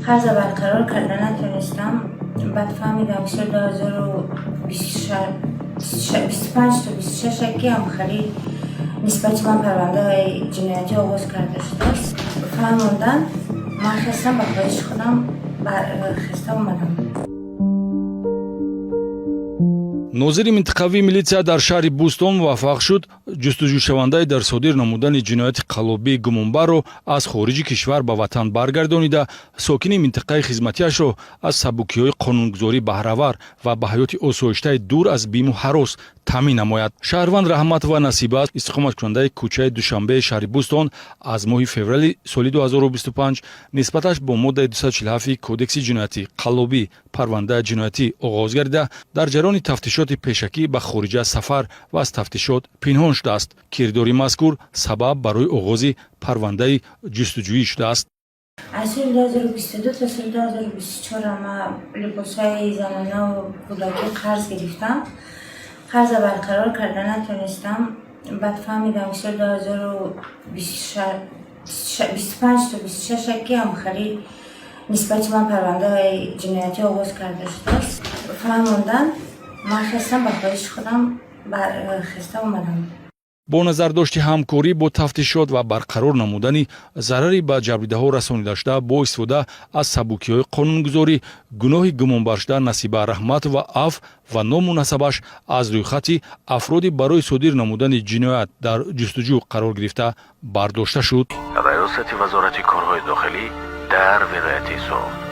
قرض برقرار کردن نتونستم. بعد فهمیدم سال 2025 تا 26 که هم خیلی نسبت من پرونده جنایتی آغاز کرده شده است. فهموندن من خواستم با خواهش خودم خسته اومدم. ناظر منطقوی ملیسیا در شهر بوستون موفق شد جستجوشونده در صادر نمودن جنایت قلابی گمانبر از خارج کشور به وطن برگردانیده ساکن منطقه خدمتیش را از سبکی‌های قانونگذاری بهره‌ور و به حیات آسایشته دور از بیم و هراس تامین نماید. شهروند رحمت و نصیبه استقامت کننده کوچه دوشنبه شهر بوستون از ماه فوریه سال 2025 نسبتش با ماده 247 کودکس جنایتی قلابی پرونده جنایتی آغاز گردیده در جریان تفتیشات پیشکی به خارج از سفر و از تفتیشات پنهان شده است. کردار مذکور سبب برای آغاز پرونده جستجویی شده است. از سال 2022 تا سال 2024 ما لباس‌های زنانه و کودکی قرض گرفتم. قرض برقرار کردن نتونستم. بعد فهمیدم سال 2025 تا 26 که هم خیلی نسبت من پرونده جنایتی آغاز کرده شده است. فهموندن من خواستم با خواهش خودم خسته اومدم. با نظرداشت همکاری با تفتیشات و برقرار نمودن ضرری به جبریده‌ها رسانیده شده با استفاده از سبکی‌های قانونگذاری گناه گمانبر شده نصیبه رحمت و عفو و نامناسبش از روی خط افرادی برای صادر نمودن جنایت در جستجو قرار گرفته برداشته شد. ریاست وزارت کارهای داخلی در ولایت سوخت